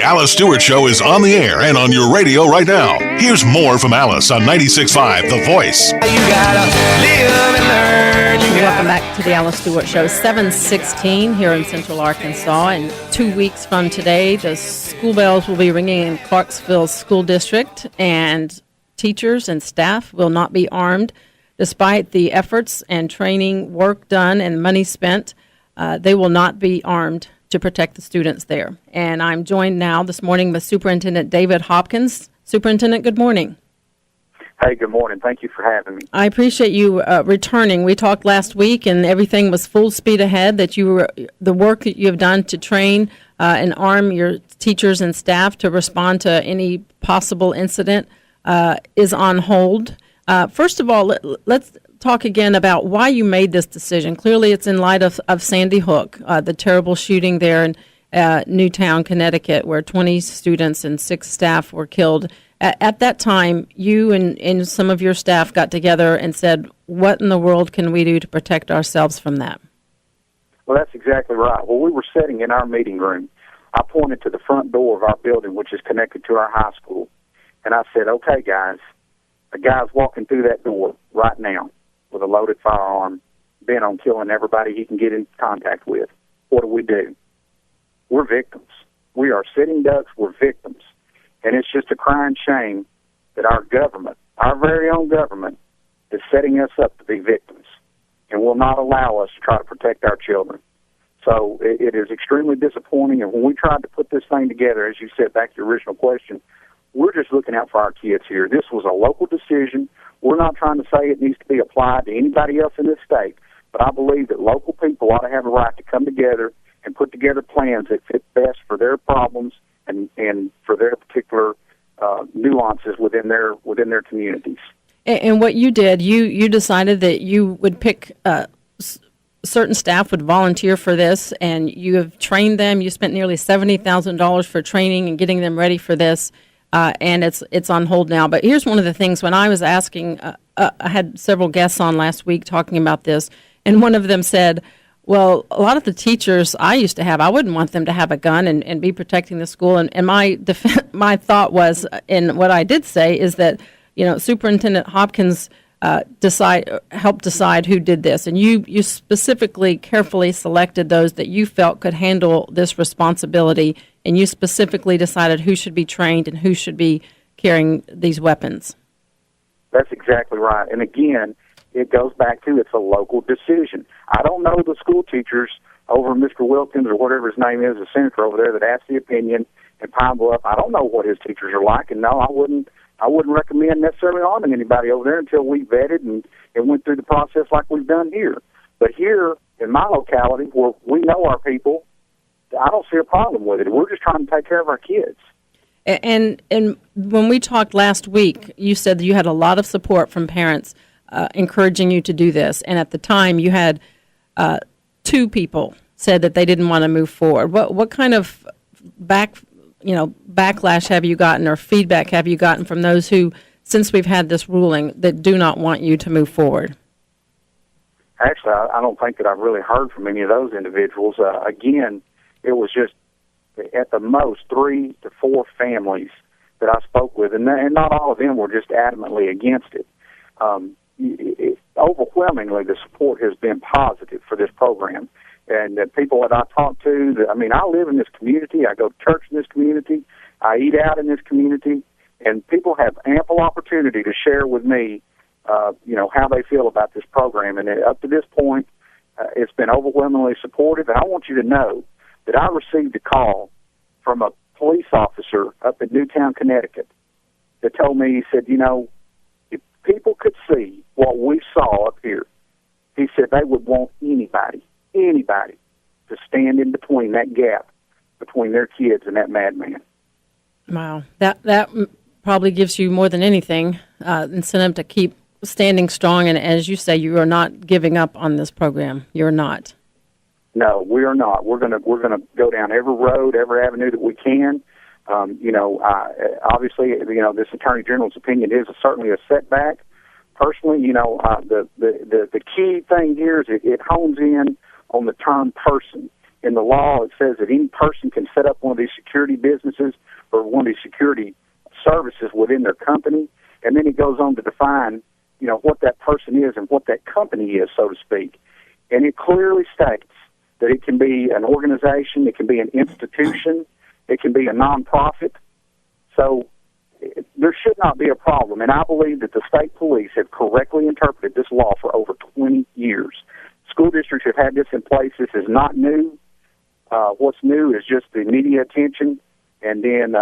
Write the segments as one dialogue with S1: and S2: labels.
S1: Alice Stewart Show is on the air and on your radio right now. Here's more from Alice on 96.5 The Voice.
S2: You gotta live and learn.
S3: Welcome back to the Alice Stewart Show. 7:16 here in Central Arkansas. And 2 weeks from today, the school bells will be ringing in Clarksville School District, and teachers and staff will not be armed. Despite the efforts and training work done and money spent, they will not be armed to protect the students there. And I'm joined now this morning with Superintendent David Hopkins. Superintendent, good morning.
S4: Hey, good morning. Thank you for having me.
S3: I appreciate you returning. We talked last week, and everything was full speed ahead. That the work that you have done to train and arm your teachers and staff to respond to any possible incident is on hold. First of all, let's talk again about why you made this decision. Clearly, it's in light of Sandy Hook, the terrible shooting there in Newtown, Connecticut, where 20 students and 6 staff were killed. At that time, you and some of your staff got together and said, what in the world can we do to protect ourselves from that?
S4: Well, that's exactly right. Well, we were sitting in our meeting room. I pointed to the front door of our building, which is connected to our high school, and I said, okay, guys, a guy's walking through that door right now with a loaded firearm, bent on killing everybody he can get in contact with. What do? We're victims. We are sitting ducks. We're victims. And it's just a crying shame that our government, our very own government, is setting us up to be victims and will not allow us to try to protect our children. So it is extremely disappointing. And when we tried to put this thing together, as you said, back to your original question, we're just looking out for our kids here. This was a local decision. We're not trying to say it needs to be applied to anybody else in this state, but I believe that local people ought to have a right to come together and put together plans that fit best for their problems and for their particular nuances within their communities.
S3: And what you did, you decided that you would pick certain staff would volunteer for this, and you have trained them. You spent nearly $70,000 for training and getting them ready for this. And it's on hold now. But here's one of the things. When I was asking, I had several guests on last week talking about this, and one of them said, well, a lot of the teachers I used to have, I wouldn't want them to have a gun and be protecting the school. And my my thought was, and what I did say is that, Superintendent Hopkins helped decide who did this. And you specifically carefully selected those that you felt could handle this responsibility, and you specifically decided who should be trained and who should be carrying these weapons.
S4: That's exactly right. And again, it goes back to it's a local decision. I don't know the school teachers over Mr. Wilkins or whatever his name is, the senator over there that asked the opinion in Pine Bluff. I don't know what his teachers are like, and no, I wouldn't recommend necessarily arming anybody over there until we vetted and went through the process like we've done here. But here in my locality, where we know our people, I don't see a problem with it. We're just trying to take care of our kids.
S3: And when we talked last week, you said that you had a lot of support from parents encouraging you to do this. And at the time, you had 2 people said that they didn't want to move forward. What kind of backlash have you gotten or feedback have you gotten from those who, since we've had this ruling, that do not want you to move forward?
S4: Actually, I don't think that I've really heard from any of those individuals. Again, it was just at the most 3 to 4 families that I spoke with, and not all of them were just adamantly against it. Overwhelmingly, the support has been positive for this program. And the people that I talk to, I live in this community. I go to church in this community. I eat out in this community. And people have ample opportunity to share with me, how they feel about this program. And up to this point, it's been overwhelmingly supportive. And I want you to know that I received a call from a police officer up in Newtown, Connecticut, that told me, he said, if people could see what we saw up here, he said they would want anybody to stand in between that gap between their kids and that madman.
S3: Wow. That probably gives you more than anything incentive to keep standing strong. And as you say, you are not giving up on this program. You're not.
S4: No, we are not. We're gonna go down every road, every avenue that we can. Obviously, this Attorney General's opinion is certainly a setback. Personally, the key thing here is it hones in on the term person. in the law, it says that any person can set up one of these security businesses or one of these security services within their company, and then it goes on to define, what that person is and what that company is, so to speak. And it clearly states that it can be an organization, it can be an institution, it can be a nonprofit. So there should not be a problem, and I believe that the state police have correctly interpreted this law for over 20 years. School districts have had this in place. This is not new. What's new is just the media attention, and then,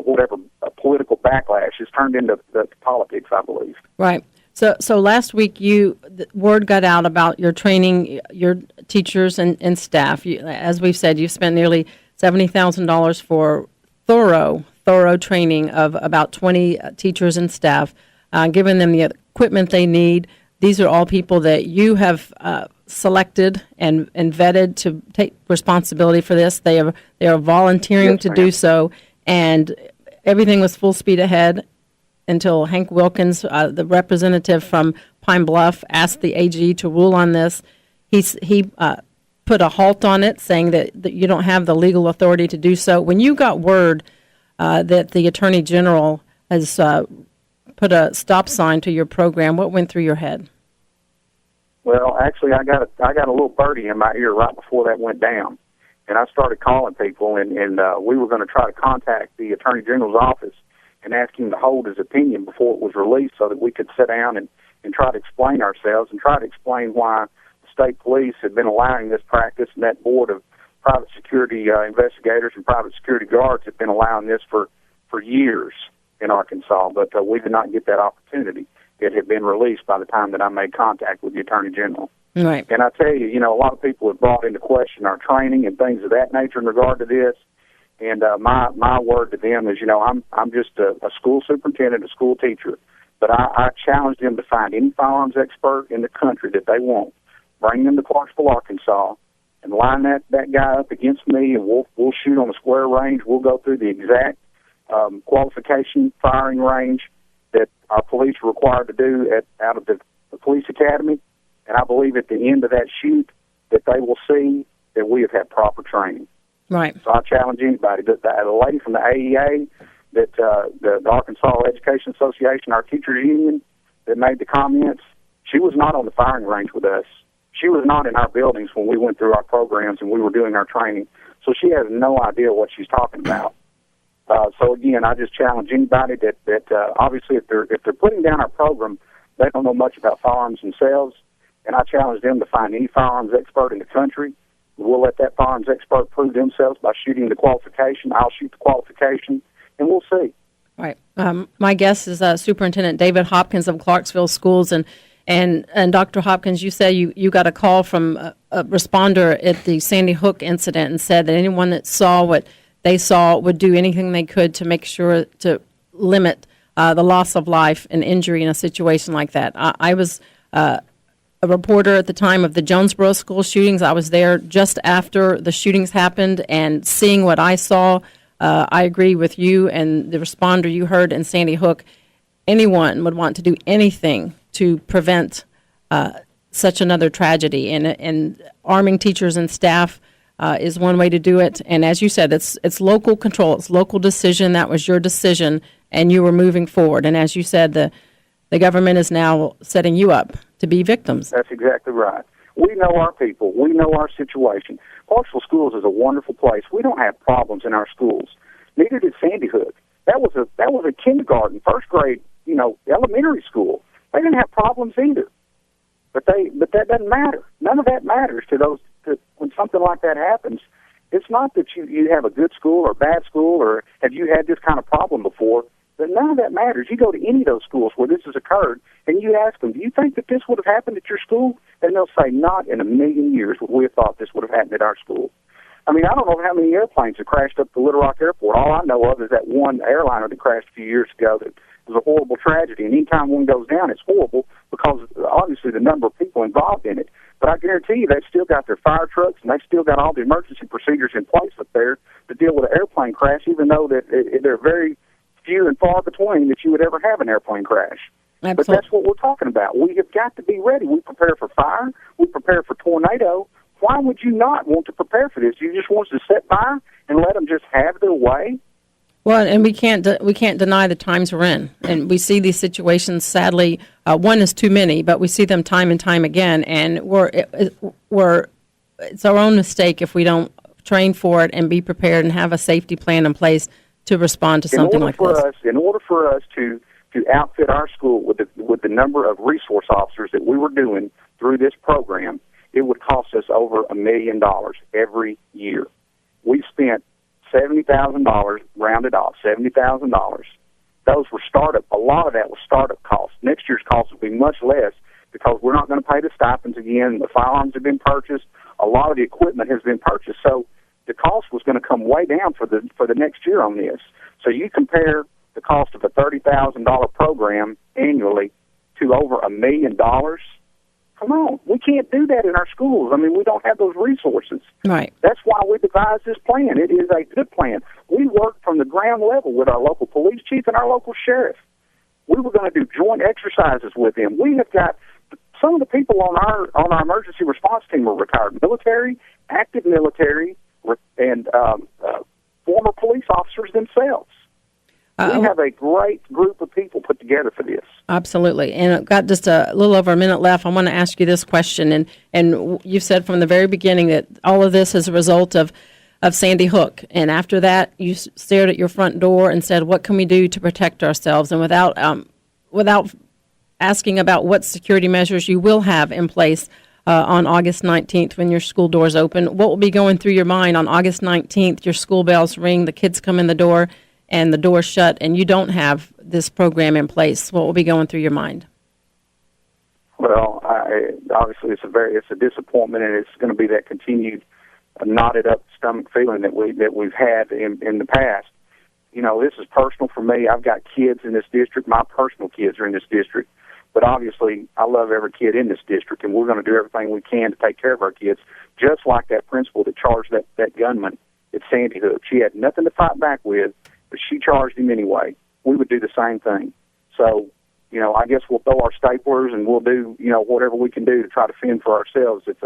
S4: whatever political backlash has turned into the politics, I believe.
S3: Right. So last week, the word got out about your training, your teachers and staff. As we've said, you've spent nearly $70,000 for thorough training of about 20 teachers and staff, giving them the equipment they need. These are all people that you have selected and vetted to take responsibility for this. They are volunteering
S4: Yes,
S3: to
S4: ma'am.
S3: do so, and everything was full speed ahead until Hank Wilkins, the representative from Pine Bluff, asked the AG to rule on this. He put a halt on it, saying that you don't have the legal authority to do so. When you got word that the Attorney General has put a stop sign to your program, what went through your head?
S4: Well, actually, I got a little birdie in my ear right before that went down, and I started calling people, and we were going to try to contact the Attorney General's office and ask him to hold his opinion before it was released so that we could sit down and try to explain ourselves and try to explain why the state police had been allowing this practice, and that board of private security investigators and private security guards have been allowing this for years in Arkansas, but we did not get that opportunity. It had been released by the time that I made contact with the Attorney General.
S3: Right.
S4: And I tell you, a lot of people have brought into question our training and things of that nature in regard to this. And my word to them is, I'm just a school superintendent, a school teacher, but I challenge them to find any firearms expert in the country that they want, bring them to Clarksville, Arkansas, and line that guy up against me, and we'll shoot on a square range. We'll go through the exact qualification firing range that our police are required to do out of the police academy. And I believe at the end of that shoot that they will see that we have had proper training.
S3: Right.
S4: So I challenge anybody. The lady from the AEA, that the Arkansas Education Association, our teachers union, that made the comments, she was not on the firing range with us. She was not in our buildings when we went through our programs and we were doing our training. So she has no idea what she's talking about. So again, I just challenge anybody that obviously if they're putting down our program, they don't know much about firearms themselves, and I challenge them to find any firearms expert in the country. We'll let that firearms expert prove themselves by shooting the qualification. I'll shoot the qualification, and we'll see.
S3: Right. My guest is Superintendent David Hopkins of Clarksville Schools, and Dr. Hopkins, you said you got a call from a responder at the Sandy Hook incident and said that anyone that saw what they saw would do anything they could to make sure to limit the loss of life and injury in a situation like that. I was a reporter at the time of the Jonesboro school shootings. I was there just after the shootings happened, and seeing what I saw, I agree with you and the responder you heard in Sandy Hook. Anyone would want to do anything to prevent such another tragedy, and arming teachers and staff is one way to do it. And as you said, it's local control, it's local decision. That was your decision, and you were moving forward. And as you said, the government is now setting you up to be victims.
S4: That's exactly right. We know our people. We know our situation. Clarksville Schools is a wonderful place. We don't have problems in our schools. Neither did Sandy Hook. That was a kindergarten, first grade, elementary school. They didn't have problems either. But that doesn't matter. None of that matters to those. When something like that happens, it's not that you have a good school or bad school or have you had this kind of problem before. But none of that matters. You go to any of those schools where this has occurred, and you ask them, do you think that this would have happened at your school? And they'll say, not in a million years would we have thought this would have happened at our school. I mean, I don't know how many airplanes have crashed up the Little Rock Airport. All I know of is that one airliner that crashed a few years ago that was a horrible tragedy. And anytime one goes down, it's horrible because obviously the number of people involved in it. But I guarantee you they've still got their fire trucks and they've still got all the emergency procedures in place up there to deal with an airplane crash, even though that they're very few and far between that you would ever have an airplane crash.
S3: Absolutely.
S4: But that's what we're talking about. We have got to be ready. We prepare for fire. We prepare for tornado. Why would you not want to prepare for this? You just want us to sit by and let them just have their way?
S3: Well, and we can't deny the times we're in, and we see these situations. Sadly, one is too many, but we see them time and time again, and it's our own mistake if we don't train for it and be prepared and have a safety plan in place to respond to something like this.
S4: In order for us to outfit our school with the number of resource officers that we were doing through this program, it would cost us over $1 million every year. We spent $70,000, rounded off, $70,000. Those were a lot of that was startup costs. Next year's costs will be much less because we're not going to pay the stipends again. The firearms have been purchased. A lot of the equipment has been purchased. So the cost was going to come way down for the next year on this. So you compare the cost of a $30,000 program annually to over $1 million. Come on, we can't do that in our schools. I mean, we don't have those resources.
S3: Right.
S4: That's why we devised this plan. It is a good plan. We worked from the ground level with our local police chief and our local sheriff. We were going to do joint exercises with them. We have got some of the people on our emergency response team were retired military, active military, and former police officers themselves. We have a great group of people put together for this.
S3: Absolutely. And I've got just a little over a minute left. I want to ask you this question. And you said from the very beginning that all of this is a result of Sandy Hook. And after that, you stared at your front door and said, what can we do to protect ourselves? And without asking about what security measures you will have in place on August 19th when your school doors open, what will be going through your mind on August 19th? Your school bells ring, the kids come in the door, and the door's shut, and you don't have this program in place. What will be going through your mind?
S4: Well, obviously it's a disappointment, and it's going to be that continued knotted up stomach feeling that we've had in the past. You know, this is personal for me. I've got kids in this district. My personal kids are in this district. But obviously, I love every kid in this district, and we're going to do everything we can to take care of our kids, just like that principal that charged that gunman at Sandy Hook. She had nothing to fight back with, but she charged him anyway. We would do the same thing. So, you know, I guess we'll throw our staplers and we'll do, you know, whatever we can do to try to fend for ourselves if,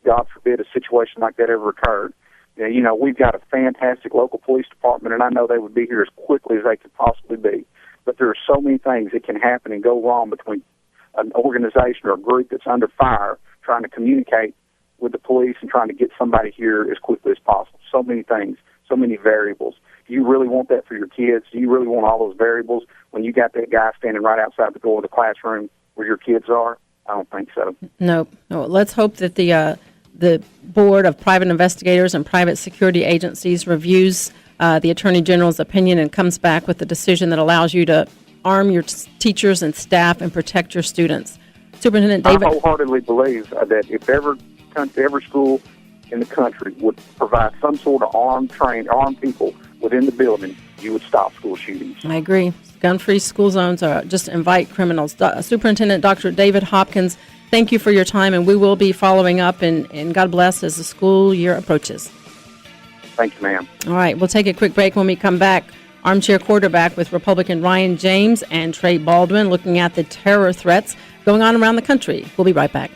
S4: God forbid, a situation like that ever occurred. You know, we've got a fantastic local police department, and I know they would be here as quickly as they could possibly be. But there are so many things that can happen and go wrong between an organization or a group that's under fire trying to communicate with the police and trying to get somebody here as quickly as possible. So many things, so many variables. Do you really want that for your kids? Do you really want all those variables when you got that guy standing right outside the door of the classroom where your kids are? I don't think so. No.
S3: Let's hope that the Board of Private Investigators and Private Security Agencies reviews the Attorney General's opinion and comes back with a decision that allows you to arm your teachers and staff and protect your students. Superintendent David,
S4: I wholeheartedly believe that if every school in the country would provide some sort of armed people within the building, you would stop school shootings.
S3: I agree. Gun-free school zones are just invite criminals. Superintendent Dr. David Hopkins, thank you for your time, and we will be following up, and God bless as the school year approaches.
S4: Thank you, ma'am.
S3: All right, we'll take a quick break. When we come back, Armchair Quarterback with Republican Ryan James and Trey Baldwin looking at the terror threats going on around the country. We'll be right back.